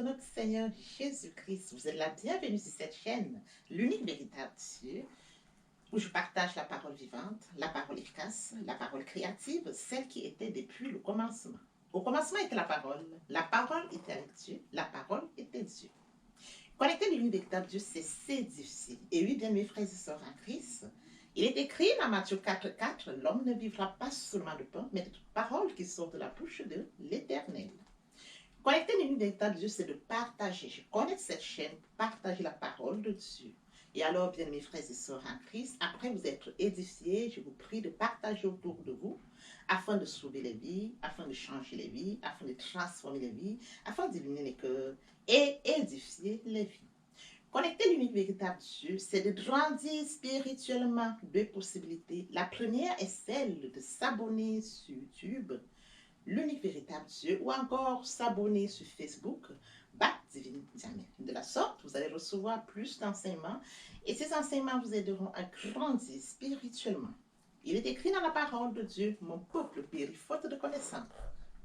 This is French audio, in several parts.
notre Seigneur Jésus-Christ. Vous êtes la bienvenue sur cette chaîne, l'unique véritable Dieu, où je partage la parole vivante, la parole efficace, la parole créative, celle qui était depuis le commencement. Au commencement était la parole était avec Dieu, la parole était Dieu. Connecter l'unique véritable Dieu, c'est difficile. Et oui, bien mes frères et sœurs en Christ, il est écrit dans Matthieu 4,4, l'homme ne vivra pas seulement de pain, mais de toute parole qui sort de la bouche de l'Éternel. Connecter l'unique véritable Dieu, c'est de partager. Je connais cette chaîne pour partager la parole de Dieu. Et alors, bien mes frères et sœurs en Christ, après vous être édifiés, je vous prie de partager autour de vous afin de sauver les vies, afin de changer les vies, afin de transformer les vies, afin d'éliminer les cœurs et édifier les vies. Connecter l'unique véritable Dieu, c'est de grandir spirituellement. Deux possibilités. La première est celle de s'abonner sur YouTube, l'unique véritable Dieu, ou encore s'abonner sur Facebook, Bac Divine Diamètre. De la sorte, vous allez recevoir plus d'enseignements et ces enseignements vous aideront à grandir spirituellement. Il est écrit dans la parole de Dieu, mon peuple périt faute de connaissance.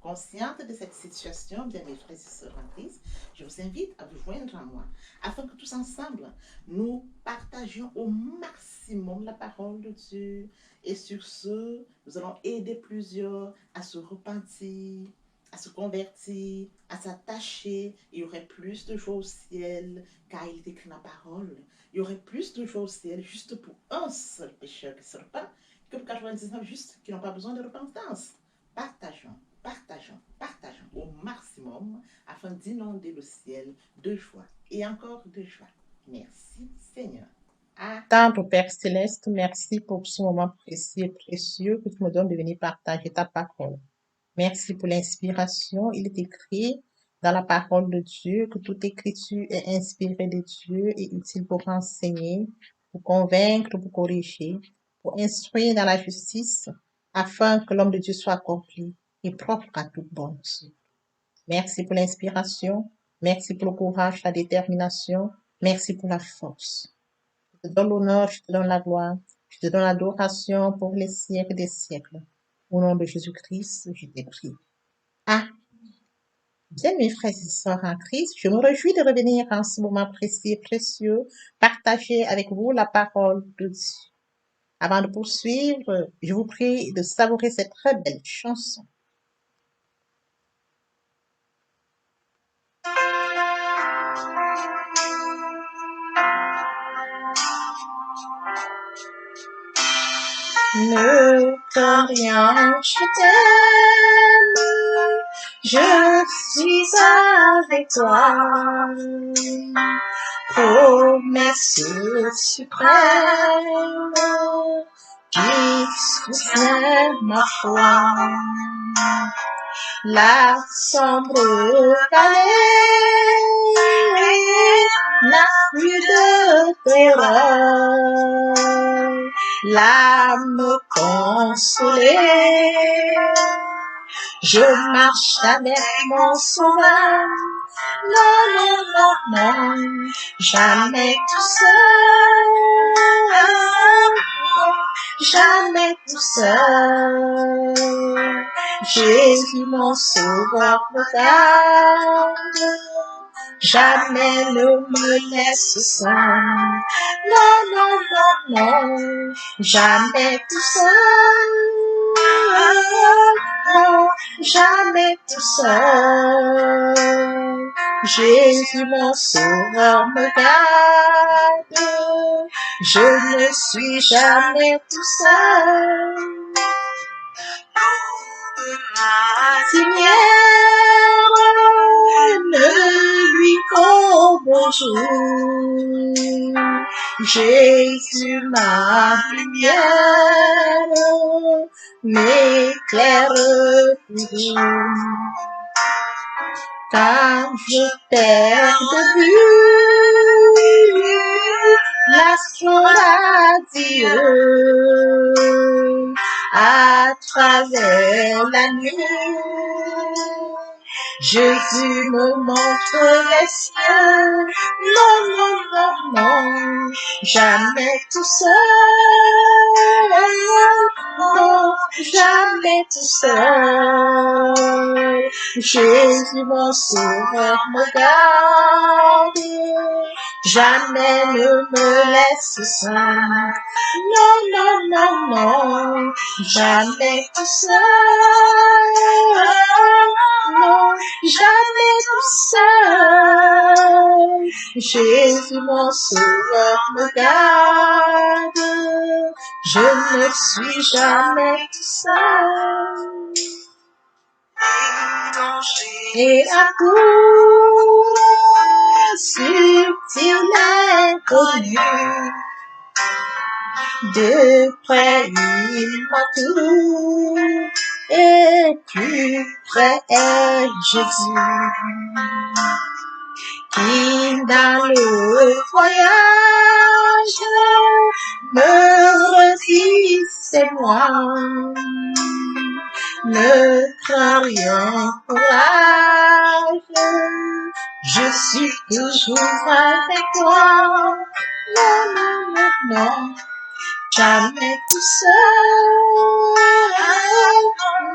Consciente de cette situation, bien mes frères et sœurs en Christ, je vous invite à vous joindre à moi, afin que tous ensemble, nous partagions au maximum la parole de Dieu. Et sur ce, nous allons aider plusieurs à se repentir, à se convertir, à s'attacher. Il y aurait plus de joie au ciel, car il est écrit dans la parole. Il y aurait plus de joie au ciel juste pour un seul pécheur qui se repent, que pour 99 justes qui n'ont pas besoin de repentance. Partageons au maximum afin d'inonder le ciel de joie et encore de joie. Merci Seigneur. Tendre Père Céleste, merci pour ce moment précieux et précieux que tu me donnes de venir partager ta parole. Merci pour l'inspiration. Il est écrit dans la parole de Dieu que toute écriture est inspirée de Dieu et utile pour enseigner, pour convaincre, pour corriger, pour instruire dans la justice, afin que l'homme de Dieu soit accompli et propre à toute bonne œuvre. Merci pour l'inspiration. Merci pour le courage, la détermination. Merci pour la force. Je te donne l'honneur, je te donne la gloire, je te donne l'adoration pour les siècles des siècles. Au nom de Jésus-Christ, je t'ai prié. Ah, bien mes frères et sœurs en Christ, je me réjouis de revenir en ce moment précieux et précieux, partager avec vous la parole de Dieu. Avant de poursuivre, je vous prie de savourer cette très belle chanson. Ne crains rien, je t'aime, je suis avec toi. Promesse suprême qui soutient ma foi. La sombre vallée n'a plus de terreur. L'âme consolée, je marche avec mon sauveur. Non, non, non, non, jamais tout seul, jamais tout seul. Jésus mon sauveur me garde, jamais ne me laisse seul. Non, non, non, non, jamais tout seul, non, jamais tout seul. Jésus mon sauveur me garde, je ne suis jamais tout seul. Seigneur, ne lui qu'au bonjour. Jésus ma lumière m'éclaire toujours. Quand je perds de vue l'astre radieux à travers la nuit, Jésus me montre les cieux. Non, non, non, non, jamais tout seul, non, jamais tout seul. Jésus, mon sauveur, me garde, jamais ne me laisse seul. Non, non, non, non, jamais tout seul. Non, jamais tout seul. Jésus, mon sauveur, me garde. Je ne suis jamais tout seul. Et à coup subtil inconnu, de près il m'a tout, et plus près est Jésus, qui dans le voyage me redit c'est moi. Ne crains rien, courage, je suis toujours avec toi. Non, non, non, non, jamais tout seul.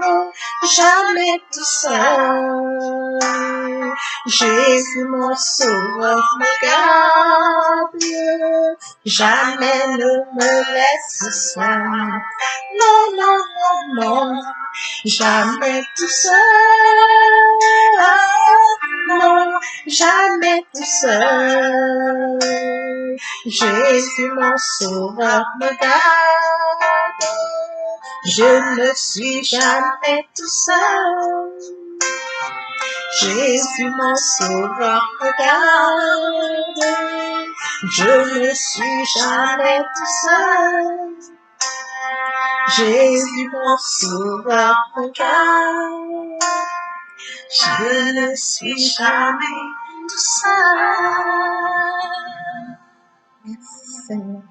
Non, jamais tout seul. Jésus, mon sauveur, me garde, jamais ne me laisse seul. Non, non, non, non, jamais tout seul. Non, jamais tout seul. Jésus, mon sauveur, me garde. Je ne suis jamais tout seul. Jésus, mon sauveur, me garde. Je ne suis jamais tout seul. Jésus, mon sauveur, me garde. Je ne suis jamais tout seul. Merci, Seigneur.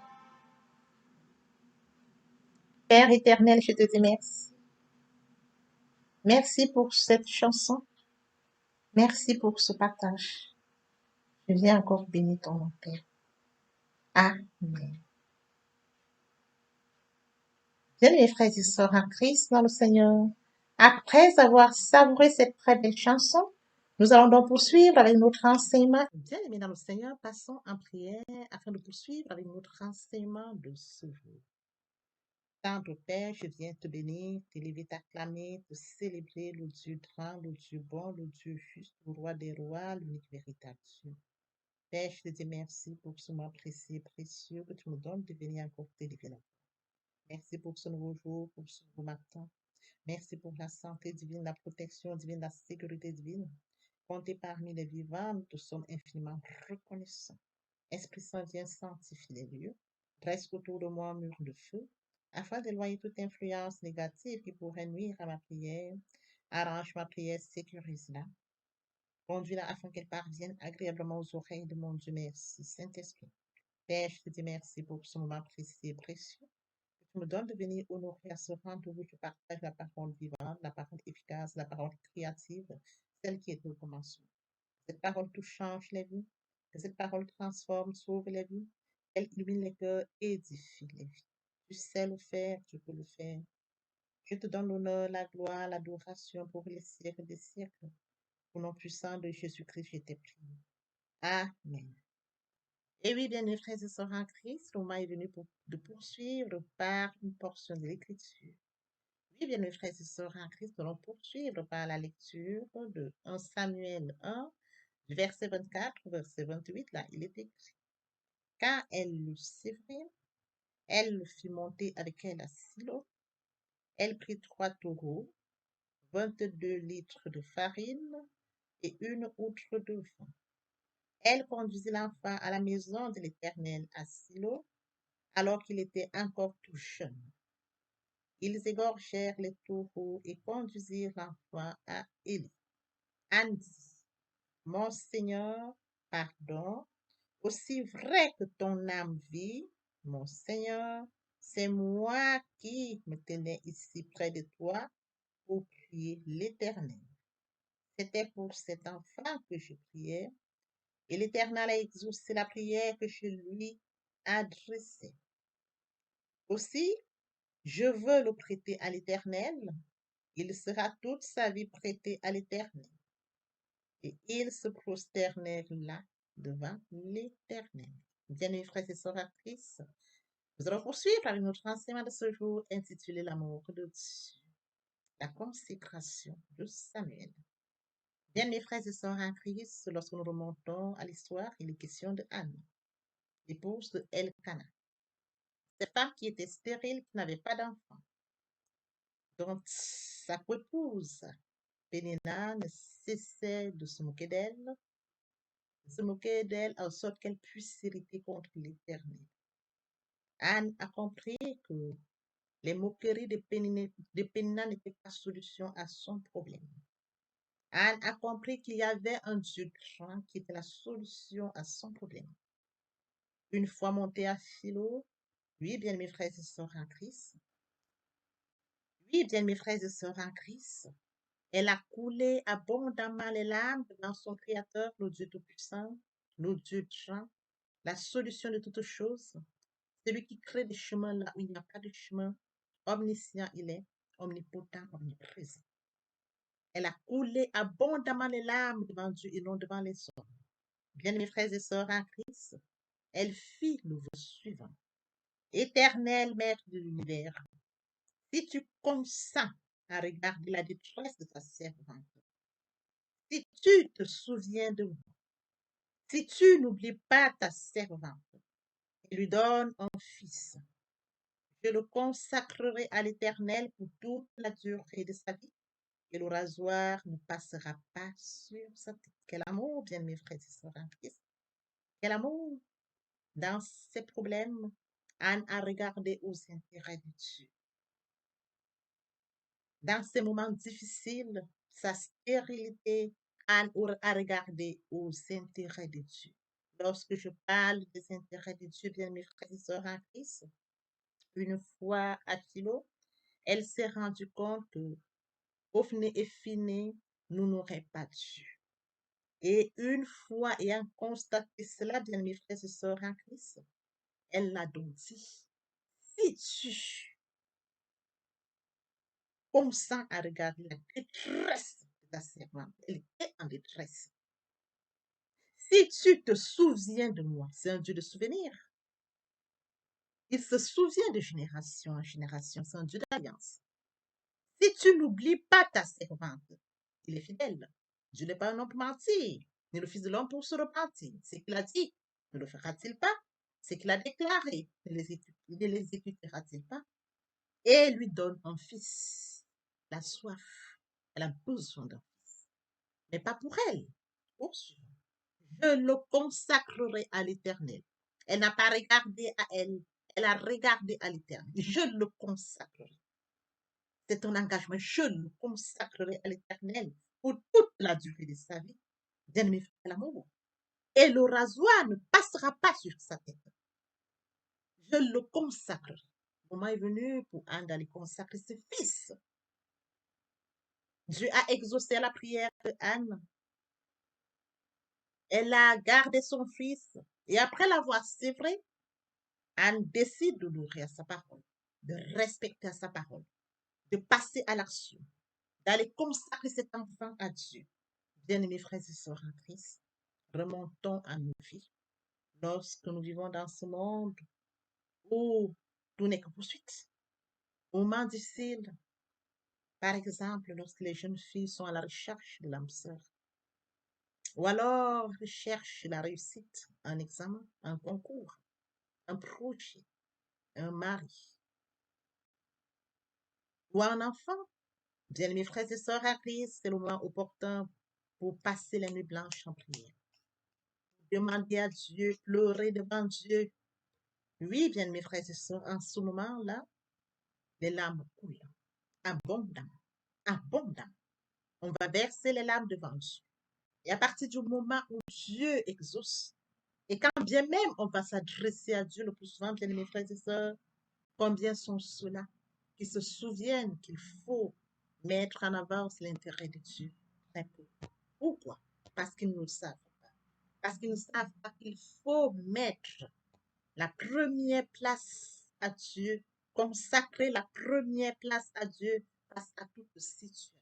Père éternel, je te dis merci. Merci pour cette chanson. Merci pour ce partage. Je viens encore bénir ton nom, Père. Amen. Bien, mes frères et sœurs en Christ dans le Seigneur, après avoir savouré cette très belle chanson, nous allons donc poursuivre avec notre enseignement. Bien aimés dans le Seigneur, passons en prière afin de poursuivre avec notre enseignement de ce jour. Tendre Père, je viens te bénir, t'élever, t'acclamer, te célébrer, le Dieu grand, le Dieu bon, le Dieu juste, le roi des rois, l'unique véritable Dieu. Père, je te dis merci pour ce moment précieux et précieux que tu me donnes de venir encore t'élever là. Merci pour ce nouveau jour, pour ce nouveau matin. Merci pour la santé divine, la protection divine, la sécurité divine. Comptez parmi les vivants, nous te sommes infiniment reconnaissants. Esprit Saint, viens sanctifier les lieux. Dresse autour de moi un mur de feu, afin d'éloigner toute influence négative qui pourrait nuire à ma prière. Arrange ma prière, sécurise-la. Conduis-la afin qu'elle parvienne agréablement aux oreilles de mon Dieu. Merci, Saint-Esprit. Père, je te dis merci pour ce moment précieux et précieux. Tu me donnes de venir honorer à ce rendez-où où tu partages la parole vivante, la parole efficace, la parole créative, celle qui est au commencement. Cette parole tout change les vies, que cette parole transforme, sauve les vies, elle illumine les cœurs, édifie les vies. Tu sais le faire, tu peux le faire. Je te donne l'honneur, la gloire, l'adoration pour les siècles des siècles. Au nom puissant de Jésus-Christ, je t'ai prié. Amen. Et oui, bien, mes frères et sœurs en Christ, le moment est venu de poursuivre par une portion de l'Écriture. Oui, bien, mes frères et sœurs en Christ, nous allons poursuivre par la lecture de 1 Samuel 1, du verset 24 au verset 28. Là, il est écrit: Quand elle l'eut sévré, elle le fit monter avec elle à Silo. Elle prit 3 taureaux, 22 litres de farine et une outre de vin. Elle conduisit l'enfant à la maison de l'Éternel à Silo, alors qu'il était encore tout jeune. Ils égorgèrent les taureaux et conduisirent l'enfant à Élie. Anne dit: Mon Seigneur, pardon, aussi vrai que ton âme vit, mon Seigneur, c'est moi qui me tenais ici près de toi pour prier l'Éternel. C'était pour cet enfant que je priais, et l'Éternel a exaucé la prière que je lui adressais. Aussi, Je veux le prêter à l'Éternel. Il sera toute sa vie prêté à l'Éternel. Et il se prosternera devant l'Éternel. Bien-aimés frères et sœurs actrices, nous allons poursuivre avec notre enseignement de ce jour intitulé L'amour de Dieu, la consécration de Samuel. Bien, mes frères et sœurs en Christ, lorsque nous remontons à l'histoire, il est question de Anne, l'épouse de Elkana. Cette femme qui était stérile, qui n'avait pas d'enfant, dont sa épouse, Pénina, ne cessait de se moquer d'elle, en sorte qu'elle puisse s'irriter contre l'Éternel. Anne a compris que les moqueries de Pénina n'étaient pas solution à son problème. Anne a compris qu'il y avait un Dieu grand qui était la solution à son problème. Une fois montée à Philo, oui, bien mes frères et sœurs en Christ, elle a coulé abondamment les larmes devant son Créateur, le Dieu Tout-Puissant, le Dieu grand, la solution de toutes choses, celui qui crée des chemins là où il n'y a pas de chemin, omniscient il est, omnipotent, omniprésent. Elle a coulé abondamment les larmes devant Dieu et non devant les hommes. Bien mes frères et sœurs en Christ, elle fit le vœu suivant. Éternel Maître de l'univers, si tu consens à regarder la détresse de ta servante, si tu te souviens de moi, si tu n'oublies pas ta servante et lui donnes un fils, je le consacrerai à l'Éternel pour toute la durée de sa vie et le rasoir ne passera pas sur sa tête. Quel amour, bien mes frères et sœurs en Christ. Quel amour. Dans ses problèmes, Anne a regardé aux intérêts de Dieu. Dans ces moments difficiles, sa stérilité, Anne a regardé aux intérêts de Dieu. Lorsque je parle des intérêts de Dieu, bien mes frères et sœurs en Christ, une fois à Philo, elle s'est rendue compte que Ophné et Phiné nous n'auraient pas Dieu. Et une fois ayant constaté cela, bien mes frères et sœurs en Christ, elle l'a donc dit. Si tu consens à regarder la détresse de ta servante, elle était en détresse. Si tu te souviens de moi, c'est un Dieu de souvenirs. Il se souvient de génération en génération, c'est un Dieu d'alliance. Si tu n'oublies pas ta servante, il est fidèle. Dieu n'est pas un homme pour mentir, ni le Fils de l'homme pour se repentir. Ce qu'il a dit, ne le fera-t-il pas? Ce qu'il a déclaré, ne l'exécutera-t-il pas? Et lui donne un fils. La soif, elle a besoin d'un fils. Mais pas pour elle, pour Dieu. Je le consacrerai à l'Éternel. Elle n'a pas regardé à elle, elle a regardé à l'Éternel. Je le consacrerai. C'est un engagement. Je le consacrerai à l'Éternel pour toute la durée de sa vie. Bien-aimé frère, l'amour. Et le rasoir ne passera pas sur sa tête. Je le consacrerai. Le moment est venu pour Anne d'aller consacrer ses fils. Dieu a exaucé la prière de Anne. Elle a gardé son fils. Et après l'avoir sévré, Anne décide de nourrir sa parole, de respecter sa parole, de passer à l'action, d'aller consacrer cet enfant à Dieu. Bien-aimés frères et sœurs en Christ, remontons à nos vies. Lorsque nous vivons dans ce monde où tout n'est que poursuite, moments difficiles, par exemple, lorsque les jeunes filles sont à la recherche de l'âme sœur, ou alors recherchent la réussite, un examen, un concours, un projet, un mari, ou un enfant. Bien, mes frères et sœurs à Christ, c'est le moment opportun pour passer la nuit blanche en prière. Demander à Dieu, pleurer devant Dieu. Oui, bien, mes frères et sœurs, en ce moment-là, les larmes coulent abondamment, abondamment. On va verser les larmes devant Dieu. Et à partir du moment où Dieu exauce, et quand bien même on va s'adresser à Dieu le plus souvent, bien, mes frères et sœurs, combien sont ceux-là qui se souviennent qu'il faut mettre en avance l'intérêt de Dieu? Très peu. Pourquoi? Parce qu'ils ne le savent pas. Parce qu'ils ne savent pas qu'il faut mettre la première place à Dieu consacrer la première place à Dieu face à toute situation.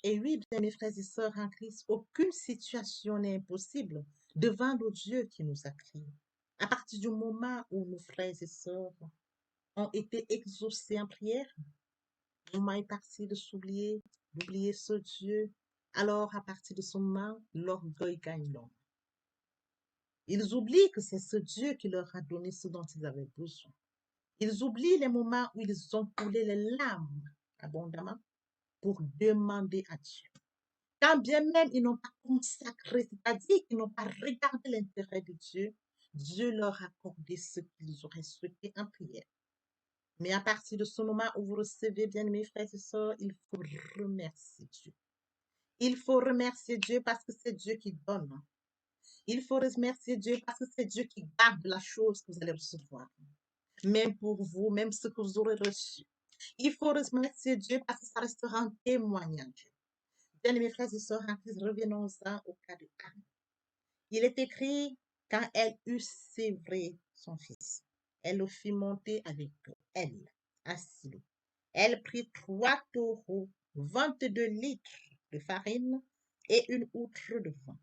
Et oui, bien mes frères et sœurs en Christ, aucune situation n'est impossible devant le Dieu qui nous a créés. À partir du moment où nos frères et sœurs ont été exaucés en prière, le moment est parti de s'oublier, d'oublier ce Dieu. Alors, à partir de ce moment, l'orgueil gagne l'homme. Ils oublient que c'est ce Dieu qui leur a donné ce dont ils avaient besoin. Ils oublient les moments où ils ont coulé les larmes abondamment pour demander à Dieu. Quand bien même ils n'ont pas consacré, c'est-à-dire qu'ils n'ont pas regardé l'intérêt de Dieu, Dieu leur a accordé ce qu'ils auraient souhaité en prière. Mais à partir de ce moment où vous recevez, bien mes frères et sœurs, il faut remercier Dieu. Il faut remercier Dieu parce que c'est Dieu qui donne. Il faut remercier Dieu parce que c'est Dieu qui garde la chose que vous allez recevoir. Même pour vous, même ce que vous aurez reçu. Il faut remercier Dieu parce que ça restera un témoignage. Bien, mes frères et sœurs en Christ, revenons-en au cas de Anne. Il est écrit, quand elle eut sévré son fils, elle le fit monter avec elle à Silo. Elle prit 3 taureaux, 22 litres de farine et une outre de vin.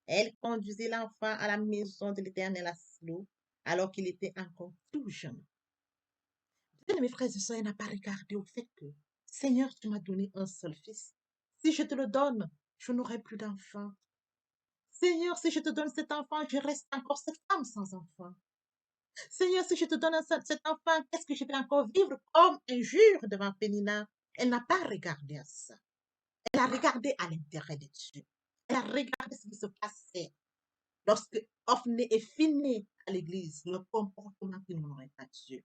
Elle conduisit l'enfant à la maison de l'Éternel à Silo, alors qu'il était encore tout jeune. Bien, mes frères et sœurs, elle n'a pas regardé au fait que, Seigneur, tu m'as donné un seul fils. Si je te le donne, je n'aurai plus d'enfant. Seigneur, si je te donne cet enfant, je reste encore cette femme sans enfant. Seigneur, si je te donne cet enfant, qu'est-ce que je vais encore vivre comme injure devant Pénina? Elle n'a pas regardé à ça. Elle a regardé à l'intérêt de Dieu. Elle a regardé ce qui se passait lorsque Ophné et Phiné à l'église, le comportement qui n'honorait pas Dieu.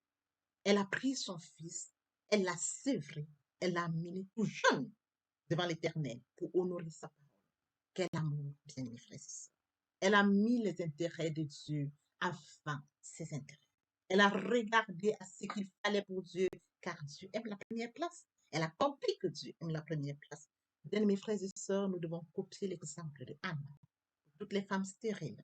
Elle a pris son fils, elle l'a sévré, elle l'a amené tout jeune devant l'Éternel pour honorer sa parole. Quel amour, bien mes frères et sœurs. Elle a mis les intérêts de Dieu avant ses intérêts. Elle a regardé à ce qu'il fallait pour Dieu, car Dieu aime la première place. Elle a compris que Dieu aime la première place. Bien, mes frères et sœurs, nous devons copier l'exemple de Anne. Toutes les femmes stériles,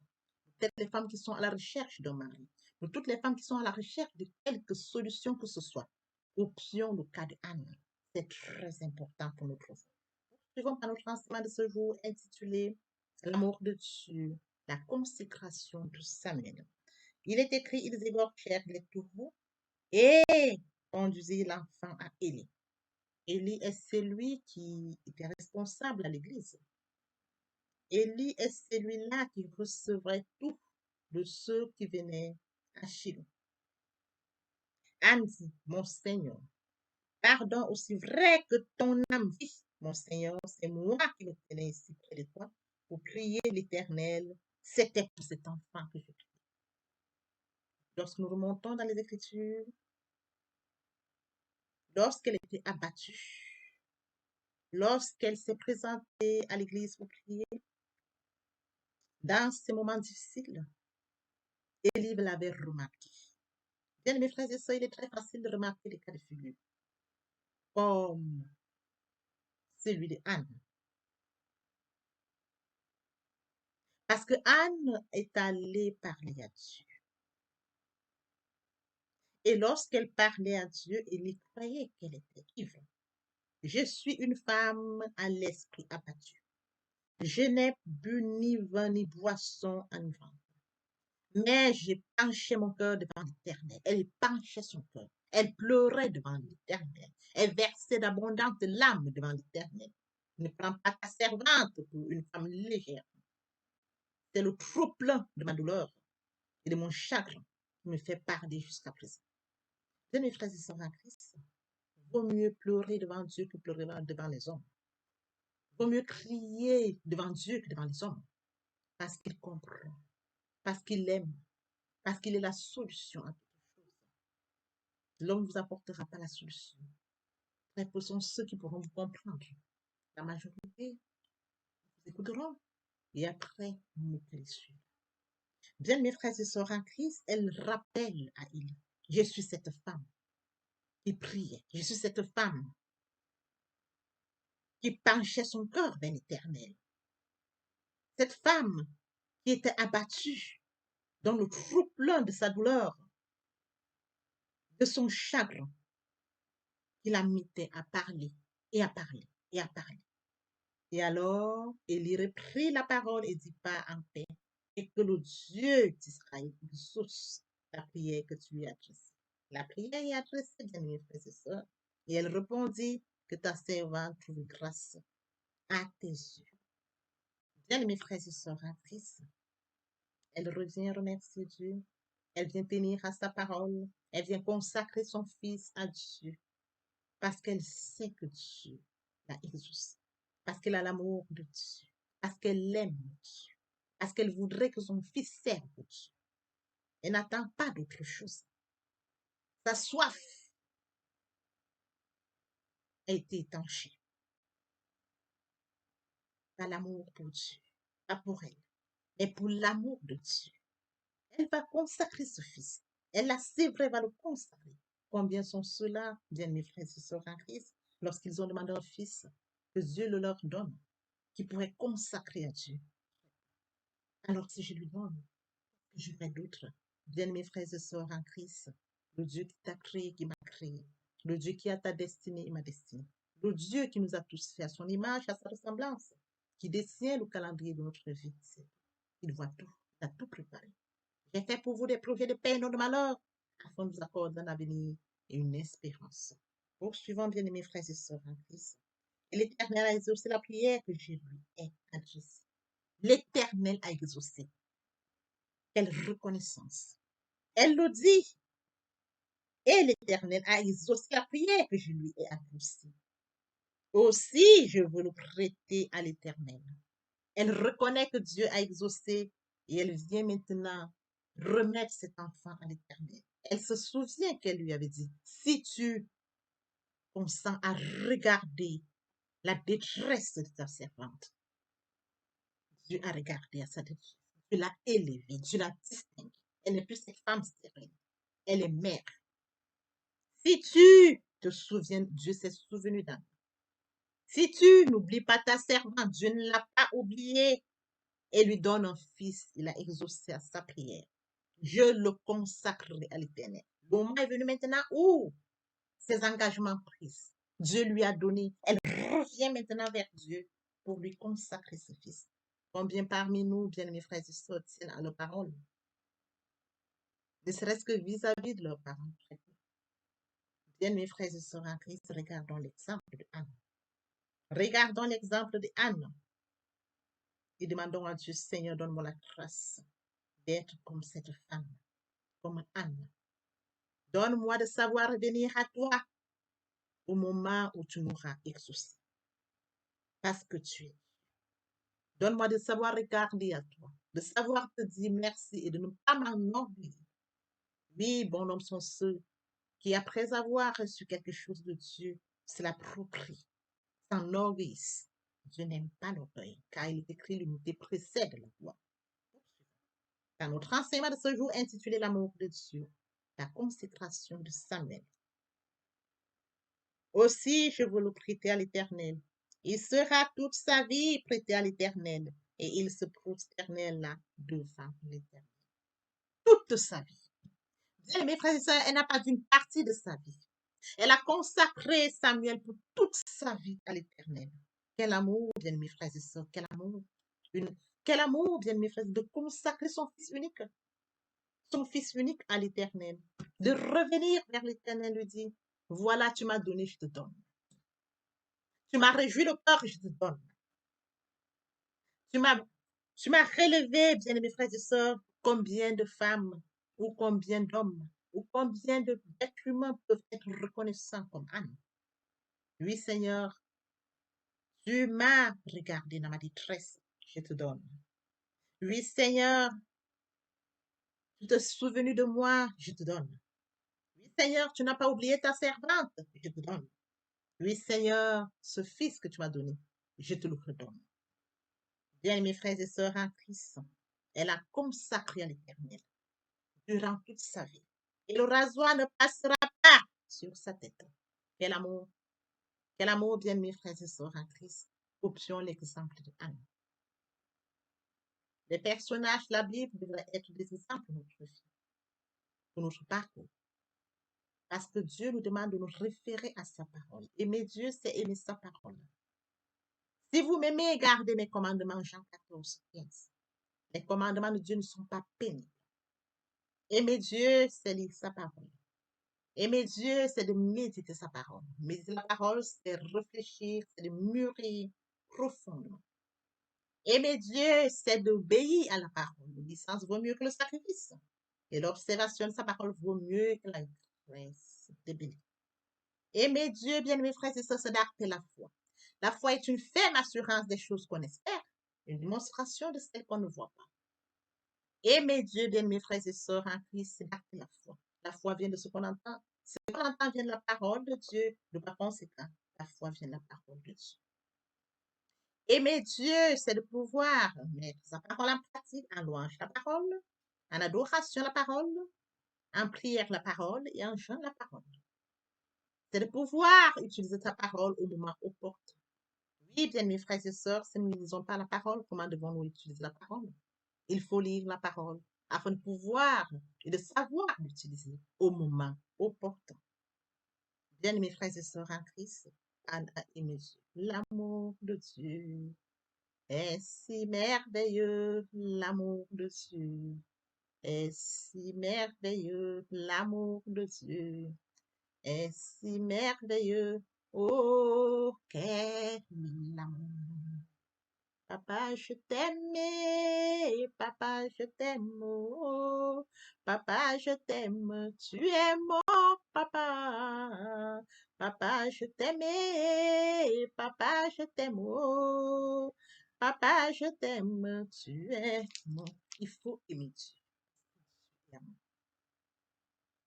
peut-être les femmes qui sont à la recherche d'un mari, pour toutes les femmes qui sont à la recherche de quelque solution que ce soit. Copions le cas de Anne. C'est très important pour notre vie. Suivons par notre enseignement de ce jour intitulé L'amour de Dieu, la consécration de Samuel. Il est écrit, ils égorgèrent les taureaux et conduisirent l'enfant à Élie. Élie est celui qui était responsable à l'église. Élie est celui-là qui recevrait tout de ceux qui venaient à Shiloh. Anne dit, mon Seigneur, pardon aussi vrai que ton âme vit, mon Seigneur, c'est moi qui me tenais ici près de toi pour prier l'Éternel. C'était pour cet enfant que je priais. Lorsque nous remontons dans les Écritures, lorsqu'elle était abattue, lorsqu'elle s'est présentée à l'église pour prier, dans ces moments difficiles, Élie l'avait remarqué. Bien, mes frères et sœurs, il est très facile de remarquer les cas de figure, comme celui de Anne. Parce que Anne est allée parler à Dieu. Et lorsqu'elle parlait à Dieu, il y croyait qu'elle était ivre. Je suis une femme à l'esprit abattu. Je n'ai bu ni vin ni boisson enivrante. Mais j'ai penché mon cœur devant l'Éternel. Elle penchait son cœur. Elle pleurait devant l'Éternel. Elle versait d'abondantes larmes devant l'Éternel. Ne prends pas ta servante pour une femme légère. C'est le trop-plein de ma douleur et de mon chagrin qui me fait parler jusqu'à présent. De mes frères et sœurs en Christ, vaut mieux pleurer devant Dieu que pleurer devant les hommes. Vaut mieux crier devant Dieu que devant les hommes. Parce qu'il comprend, parce qu'il aime, parce qu'il est la solution à toutes choses. L'homme ne vous apportera pas la solution. Très peu sont ceux qui pourront vous comprendre. La majorité vous écouteront et après vous me pourrez suivre. Bien, mes frères et sœurs en Christ, elle rappelle à Élie, je suis cette femme qui priait, je suis cette femme qui penchait son cœur vers l'Éternel. Cette femme qui était abattue dans le trop-plein de sa douleur. de son chagrin, qui la mettait à parler et à parler et à parler. Et alors, Élie reprit la parole et dit, pas en paix, et que le Dieu d'Israël exauce la prière que tu lui as adressée. La prière est adressée, bien mes frères et sœurs. Et elle répondit, que ta servante trouve grâce à tes yeux. Bien mes frères et sœurs en Christ, elle revient remercier Dieu. Elle vient tenir à sa parole. Elle vient consacrer son fils à Dieu. Parce qu'elle sait que Dieu l'a exaucé. Parce qu'elle a l'amour de Dieu. Parce qu'elle aime Dieu. Parce qu'elle voudrait que son fils serve Dieu. Elle n'attend pas d'autre chose. Sa soif a été étanchée par l'amour pour Dieu. Pas pour elle, mais pour l'amour de Dieu. Elle va consacrer ce fils. Elle a, c'est vrai, va le consacrer. Combien sont ceux-là, bien mes frères et sœurs en Christ, lorsqu'ils ont demandé un fils, que Dieu le leur donne, qui pourrait consacrer à Dieu. Alors si je lui donne, que je ferai d'autres. Bien mes frères et sœurs en Christ, le Dieu qui t'a créé, qui m'a créé, le Dieu qui a ta destinée et ma destinée, le Dieu qui nous a tous fait à son image, à sa ressemblance, qui dessine le calendrier de notre vie. Il voit tout, il a tout préparé. J'ai fait pour vous des projets de paix et non de malheur, afin de vous accorder un avenir et une espérance. Poursuivons, bien mes frères et sœurs en Christ. Et l'Éternel a exaucé la prière que je lui ai adressée. L'Éternel a exaucé. Quelle reconnaissance. Elle le dit. Et l'Éternel a exaucé la prière que je lui ai adressée. Aussi, je veux le prêter à l'Éternel. Elle reconnaît que Dieu a exaucé et elle vient maintenant remettre cet enfant à l'Éternel. Elle se souvient qu'elle lui avait dit, si tu consens à regarder la détresse de ta servante, Dieu a regardé à sa détresse. Dieu l'a élevée, Dieu l'a distinguée. Elle n'est plus cette femme stérile. Elle est mère. Si tu te souviens, Dieu s'est souvenu d'elle. Si tu n'oublies pas ta servante, Dieu ne l'a pas oubliée et lui donne un fils. Il a exaucé à sa prière. Je le consacrerai à l'Éternel. Le moment est venu maintenant où ses engagements pris, Dieu lui a donné. Elle revient maintenant vers Dieu pour lui consacrer ce fils. Combien parmi nous, bien mes frères et sœurs, tiennent à leurs paroles, ne serait-ce que vis-à-vis de leurs parents. Bien mes frères et sœurs en Christ, regardons l'exemple de Anne. Regardons l'exemple de Anne. Et demandons à Dieu, Seigneur, donne-moi la grâce d'être comme cette femme, comme Anne. Donne-moi de savoir venir à toi au moment où tu m'auras exaucé. Parce que tu es. Donne-moi de savoir regarder à toi, de savoir te dire merci et de ne pas m'enorgueillir. Oui, bon homme sont ceux qui, après avoir reçu quelque chose de Dieu, se l'approprient, s'enorgueillissent. Je n'aime pas l'orgueil, car il est écrit l'unité précède la gloire. Dans notre enseignement de ce jour intitulé L'amour de Dieu, la consécration de Samuel. Aussi, je veux le prêter à l'Éternel. Il sera toute sa vie prêté à l'Éternel, et il se prosternera devant l'Éternel. Toute sa vie. Bien, mes frères et sœurs, elle n'a pas d'une partie de sa vie. Elle a consacré Samuel pour toute sa vie à l'Éternel. Quel amour, bien mes frères et sœurs, quel amour. Quel amour, bien mes frères, de consacrer son fils unique à l'Éternel. De revenir vers l'Éternel, lui dire, voilà, tu m'as donné, je te donne. Tu m'as réjoui le cœur, je te donne. Tu m'as relevé, bien mes frères et sœurs, combien de femmes ou combien d'hommes ou combien d'êtres humains peuvent être reconnaissants comme Anne. Oui, Seigneur, tu m'as regardé dans ma détresse, je te donne. Oui, Seigneur, tu t'es souvenu de moi, je te donne. Oui, Seigneur, tu n'as pas oublié ta servante, je te donne. Oui, Seigneur, ce fils que tu m'as donné, je te le redonne. Bien, mes frères et sœurs en Christ, elle a consacré à l'Éternel durant toute sa vie. Et le rasoir ne passera pas sur sa tête. Quel amour, bien, mes frères et sœurs en Christ. Copions l'exemple de Anne. Les personnages de la Bible devraient être des exemples pour notre vie, pour notre parcours. Parce que Dieu nous demande de nous référer à sa parole. Aimer Dieu, c'est aimer sa parole. Si vous m'aimez, gardez mes commandements, Jean 14, 15. Les commandements de Dieu ne sont pas pénibles. Aimer Dieu, c'est lire sa parole. Aimer Dieu, c'est de méditer sa parole. Méditer la parole, c'est réfléchir, c'est de mûrir profondément. Aimer Dieu, c'est d'obéir à la parole. L'obéissance vaut mieux que le sacrifice. Et l'observation de sa parole vaut mieux que la graisse des bénis. Aimer Dieu, bien mes frères et sœurs, c'est d'acter la foi. La foi est une ferme assurance des choses qu'on espère, une démonstration de celles qu'on ne voit pas. Aimer Dieu, bien mes frères et sœurs en Christ, c'est d'acter la foi. La foi vient de ce qu'on entend. Ce qu'on entend vient de la parole de Dieu. De par conséquent, la foi vient de la parole de Dieu. Aimer Dieu, c'est de pouvoir mettre sa parole en pratique, en louange la parole, en adoration la parole, en prière la parole et en jeûne la parole. C'est de pouvoir utiliser sa parole au moment opportun. Oui, bien mes frères et sœurs, si nous n'utilisons pas la parole, comment devons-nous utiliser la parole? Il faut lire la parole afin de pouvoir et de savoir l'utiliser au moment opportun. Bien mes frères et sœurs en Christ, à aimer Dieu. L'amour de Dieu est si merveilleux, l'amour de Dieu est si merveilleux, l'amour de Dieu est si merveilleux. Oh, quel amour! Papa, je t'aime, papa, je t'aime, oh, papa, je t'aime, tu es mon papa. Papa, je t'aime, papa, je t'aime, oh, papa, je t'aime, tu es mon. Il faut aimer Dieu.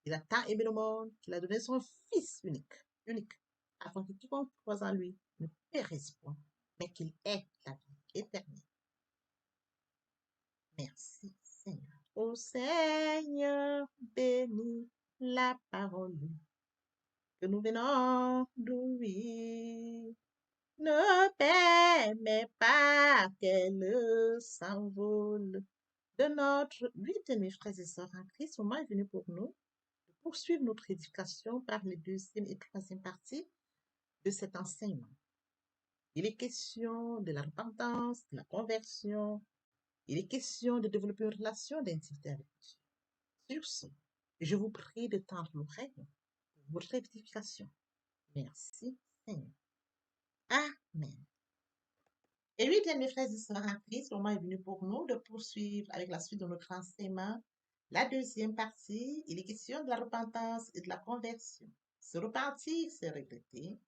Il a tant aimé le monde qu'il a donné son Fils unique, afin que quiconque croise en lui ne périsse point, mais qu'il ait la vie éternelle. Merci, Seigneur. Ô Seigneur, bénis la parole que nous venons d'ouïr. Ne permets pas qu'elle s'envole de notre. Oui, mes frères et sœurs en Christ, le moment est venu pour nous de poursuivre notre éducation par les deuxième et troisième parties de cet enseignement. Il est question de la repentance, de la conversion. Il est question de développer une relation d'intimité avec Dieu. Sur ce, je vous prie de tendre l'oreille pour votre édification. Merci, Seigneur. Amen. Et oui, bien mes frères et sœurs en Christ, le moment est venu pour nous de poursuivre avec la suite de notre enseignement. La deuxième partie, il est question de la repentance et de la conversion. Se repentir, c'est regretter,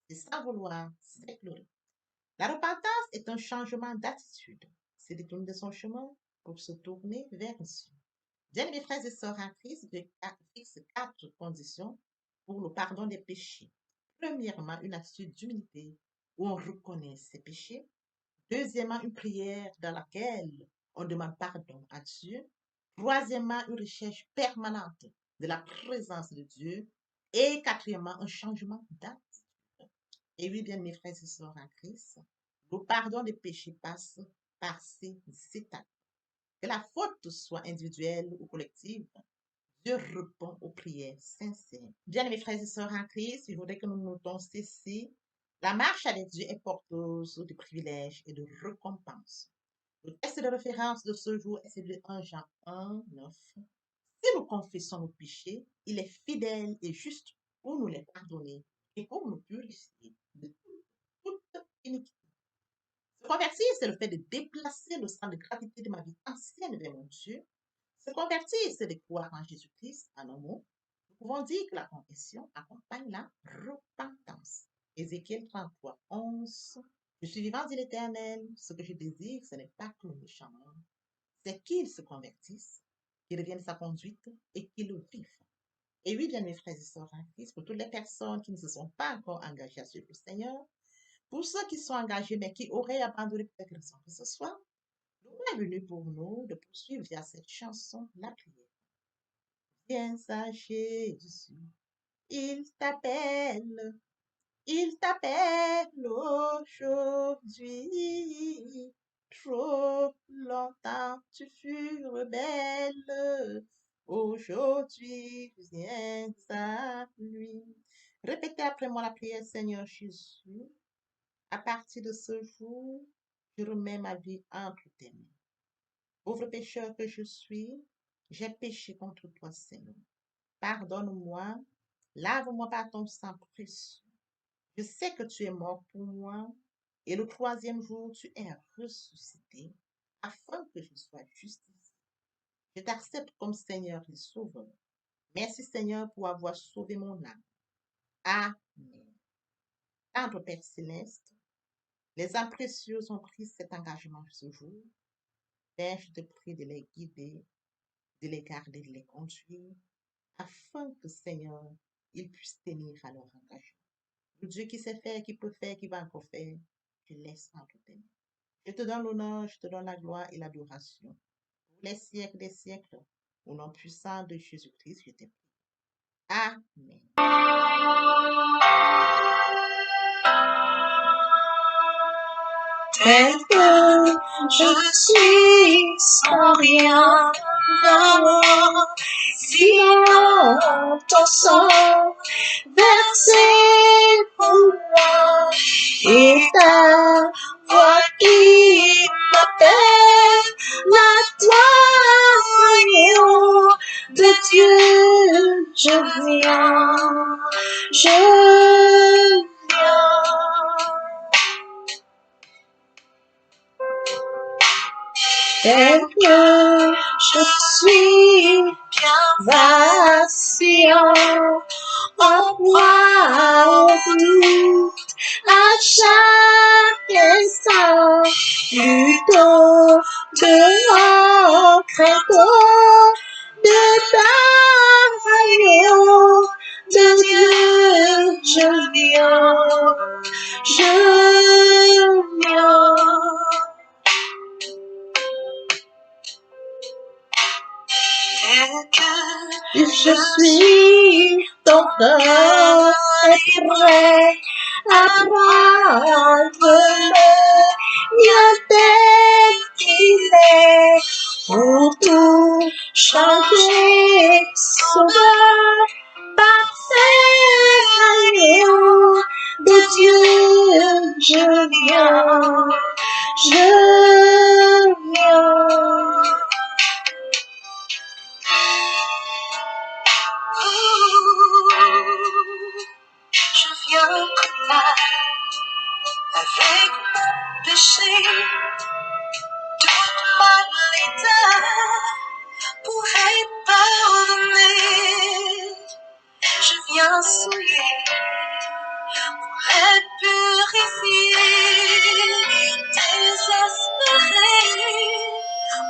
c'est sans vouloir, c'est pleurer. La repentance est un changement d'attitude. C'est détourner de son chemin pour se tourner vers Dieu. Bien, mes frères et sœurs en Christ, Dieu fixe 4 conditions pour le pardon des péchés. Premièrement, une attitude d'humilité où on reconnaît ses péchés. Deuxièmement, une prière dans laquelle on demande pardon à Dieu. Troisièmement, une recherche permanente de la présence de Dieu. Et quatrièmement, un changement d'attitude. Et oui, bien, mes frères et sœurs en Christ, le pardon des péchés passe par ces étapes. Que la faute soit individuelle ou collective, Dieu répond aux prières sincères. Bien, mes frères et sœurs en Christ, je voudrais que nous notons ceci. La marche avec Dieu est porteuse de privilèges et de récompenses. Le texte de référence de ce jour est celui de 1 Jean 1, 9. Si nous confessons nos péchés, il est fidèle et juste pour nous les pardonner et pour nous purifier de toute iniquité. Se convertir, c'est le fait de déplacer le centre de gravité de ma vie ancienne vers mon Dieu. Se convertir, c'est de croire en Jésus-Christ, en un mot. Nous pouvons dire que la confession accompagne la repentance. Ézéchiel 33, 11. Je suis vivant, dit l'Éternel. Ce que je désire, ce n'est pas que le méchant meure, c'est qu'il se convertisse, qu'il revienne sa conduite et qu'il le vive. Et oui, bien mes frères et sœurs en Christ, pour toutes les personnes qui ne se sont pas encore engagées à suivre le Seigneur, pour ceux qui sont engagés mais qui auraient abandonné pour quelque raison que ce soit, le moment est venu pour nous de poursuivre via cette chanson la prière. Viens à Jésus, il t'appelle aujourd'hui. Trop longtemps tu fus rebelle, Aujourd'hui viens à lui. Répétez après moi la prière, Seigneur Jésus. À partir de ce jour, je remets ma vie entre tes mains. Pauvre pécheur que je suis, j'ai péché contre toi, Seigneur. Pardonne-moi, lave-moi par ton sang précieux. Je sais que tu es mort pour moi et le troisième jour, tu es ressuscité afin que je sois justifié. Je t'accepte comme Seigneur et Sauveur. Merci Seigneur pour avoir sauvé mon âme. Amen. Tendre Père Céleste, les âmes précieuses ont pris cet engagement ce jour. Père, je te prie de les guider, de les garder, de les conduire, afin que Seigneur, ils puissent tenir à leur engagement. Le Dieu qui sait faire, qui peut faire, qui va encore faire, je laisse entre tes mains. Je te donne l'honneur, je te donne la gloire et l'adoration. Pour les siècles des siècles, au nom puissant de Jésus-Christ, je te prie. Amen. Tel que je suis sans rien avoir, sinon ton sang versé pour moi et ta voix qui m'appelle à toi, agneau de Dieu, je viens. Tel que je suis bien vacillant, en proie au doute à chaque instant, plutôt de credo de ta agneau de Dieu, je viens. Que je suis ton cœur est prêt à prendre le mien tel qu'il est pour tout changer, sauveur, parfait agneau de Dieu, je viens. Je viens avec mon péché, toute ma l'état pour être pardonné. Je viens souiller pour être purifié, désespéré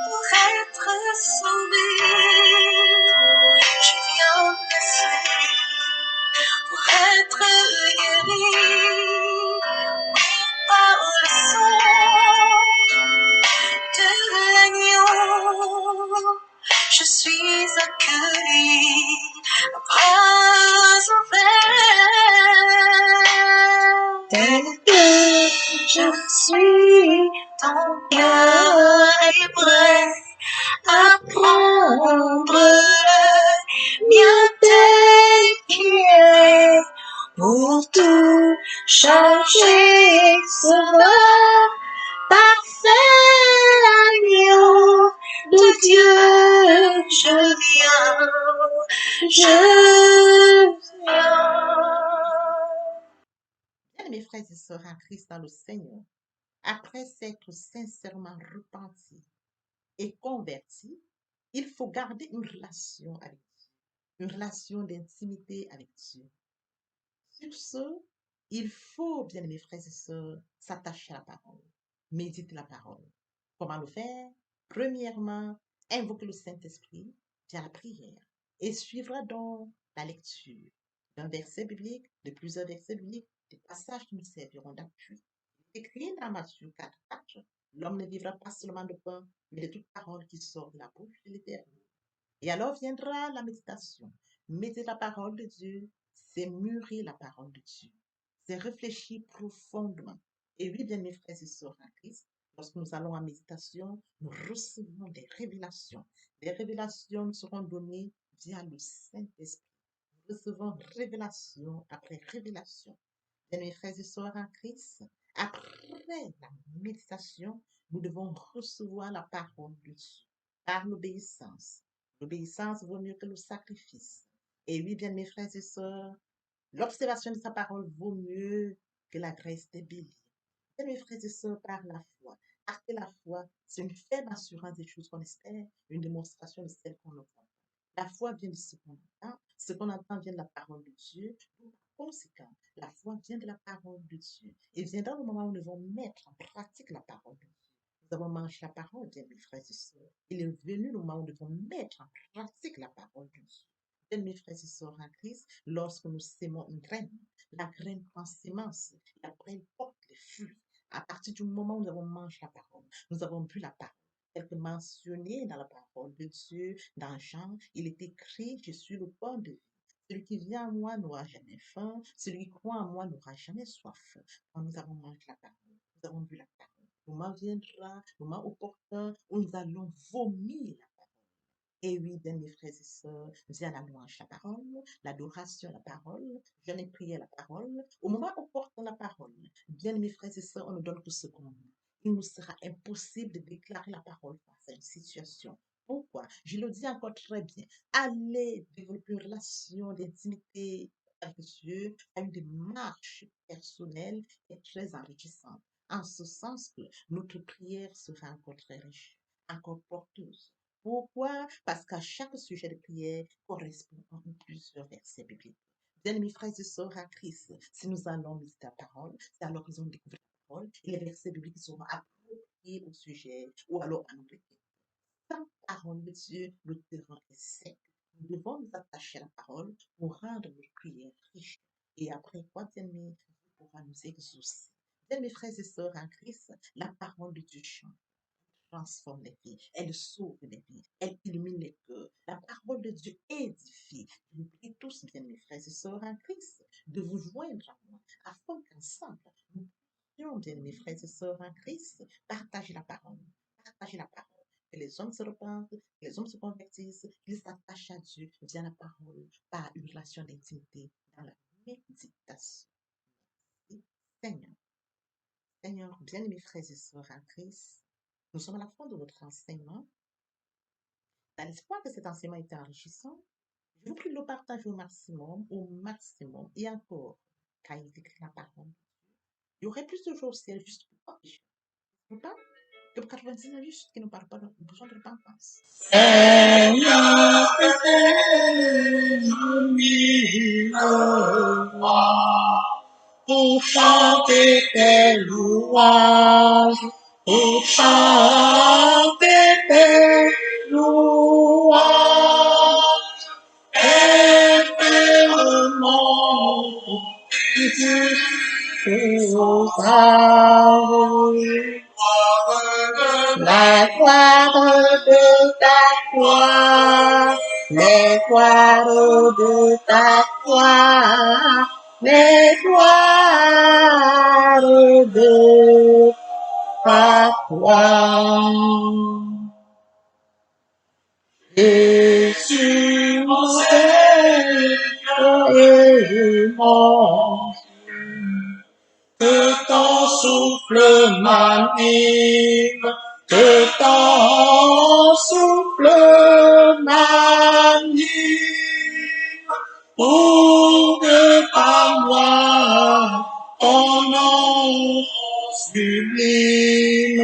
pour être sauvé. Je viens blessé pour être guéri, oui, par le sang de l'agneau. Je suis accueilli à bras ouverts. Tel que je suis, ton cœur est prêt à prendre le mien tel qu'il est pour tout changer, sauveur, parfait agneau de Dieu, je viens. Bien, mes frères et sœurs en Christ dans le Seigneur, après s'être sincèrement repenti et converti, il faut garder une relation avec Dieu, une relation d'intimité avec Dieu. Sur ce, il faut, bien mes frères et sœurs, s'attacher à la parole, méditer la parole. Comment le faire? Premièrement, invoquer le Saint-Esprit via la prière et suivre donc la lecture d'un verset biblique, de plusieurs versets bibliques, des passages qui nous serviront d'appui. Écrit dans Matthieu 4, l'homme ne vivra pas seulement de pain, mais de toute parole qui sort de la bouche de l'Éternel. Et alors viendra la méditation. Méditer la parole de Dieu, c'est mûrir la parole de Dieu. C'est réfléchir profondément. Et oui, bien mes frères et sœurs en Christ, Lorsque nous allons en méditation, nous recevons des révélations. Les révélations nous seront données via le Saint-Esprit. Nous recevons révélation après révélation. Bien, mes frères et sœurs en Christ, après la méditation, nous devons recevoir la parole de Dieu par l'obéissance. L'obéissance vaut mieux que le sacrifice. Et oui, bien, mes frères et sœurs, l'observation de sa parole vaut mieux que la graisse des béliers. Bien, mes frères et sœurs, par la foi. Acter la foi, c'est une ferme assurance des choses qu'on espère, une démonstration de celles qu'on ne voit pas. La foi vient de ce qu'on entend vient de la parole de Dieu. Par conséquent, la foi vient de la parole de Dieu et viendra le moment où nous devons mettre en pratique la parole de Dieu. Nous avons mangé la parole, bien mes frères et sœurs. Il est venu le moment où nous devons mettre en pratique la parole de Dieu. Bien mes frères et sœurs en Christ, lorsque nous sémons une graine, la graine prend sémence et après elle porte les fruits. À partir du moment où nous avons mangé la parole, nous avons bu la parole. Tel que mentionné dans la parole de Dieu, dans Jean, il est écrit, je suis le pain de vie. Celui qui vient à moi n'aura jamais faim, celui qui croit en moi n'aura jamais soif. Quand nous avons mangé la parole, nous avons bu la parole. Le moment viendra, le moment opportun, où nous allons vomir la parole. Et oui, bien mes frères et sœurs, vient la louange, la parole, l'adoration, la parole, je n'ai prié la parole. Au moment opportun, la parole. Bien mes frères et sœurs, on nous donne que ce qu'on a. Il nous sera impossible de déclarer la parole face à une situation. Pourquoi? Je le dis encore très bien. Allez développer une relation d'intimité avec Dieu à une démarche personnelle et très enrichissante. En ce sens que notre prière sera encore très riche, encore porteuse. Pourquoi? Parce qu'à chaque sujet de prière correspond à plusieurs versets bibliques. Bien, mes frères et sœurs à Christ, si nous allons méditer la parole, c'est alors que nous allons découvrir la parole et les versets bibliques seront appropriés au sujet ou alors à notre vie. Sans parole de Dieu, le terrain est sec. Nous devons nous attacher à la parole pour rendre notre prière riche. Et après quoi, bien aimé, Dieu pourra nous exaucer. Bien, mes frères et sœurs en Christ, la parole de Dieu chante, transforme les vies, elle sauve les vies, elle illumine les cœurs. La parole de Dieu édifie. Je vous prie tous, bien mes frères et sœurs en Christ, de vous joindre à moi, afin qu'ensemble, nous puissions, bien mes frères et sœurs en Christ, partager la parole. Partager la parole. Que les hommes se repentent, que les hommes se convertissent, qu'ils s'attachent à Dieu via la parole, par une relation d'intimité dans la méditation. Merci, Seigneur. Seigneur, bien mes frères et sœurs en Christ, nous sommes à la fin de notre enseignement. Dans l'espoir que cet enseignement était enrichissant, je vous prie de le partager au maximum, et encore, car il est écrit la parole. Il y aurait plus de jours au ciel juste pour pécher. Pas que pour 99 juste qui ne parlent pas de besoin de repentance. Seigneur, pour chanter tes louanges, pour chanter tes louanges, éternellement, la gloire de ta gloire, les gloires de ta gloire, les gloires de ta gloire. Jésus, mon Seigneur et mon que ton souffle m'anime, que ton souffle m'anime, pour que par moi ton nom sublime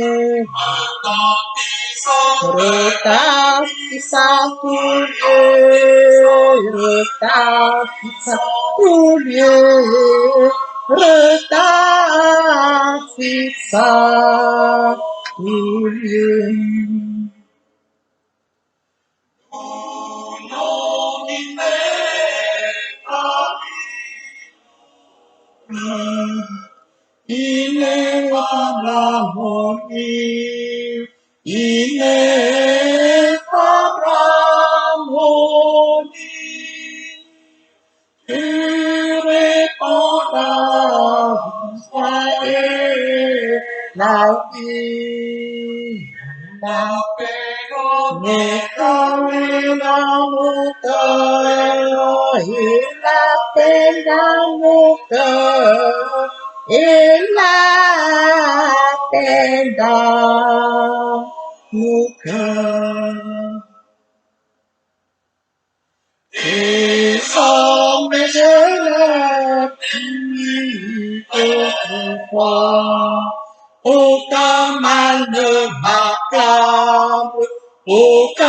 retentissant pour Dieu, retentissant pour Dieu, retentissant pour Dieu. Ineffable harmonie, ineffable harmonie, irrépondable, soyez la vie. Mais quand dans mon cœur, et la paix dans mon cœur, et la paix dans mon cœur. Et sans mes yeux, plus autrefois, aucun mal ne m'accable, aucun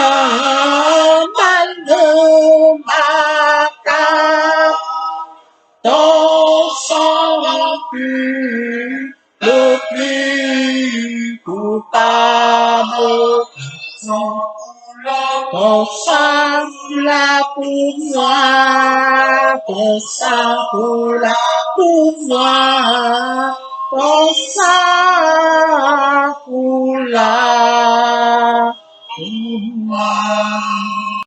mal ne m'accable. Ton sang plus le plus coupable. Ton sang là pour moi, ton sang là pour moi, ton sang là pour moi.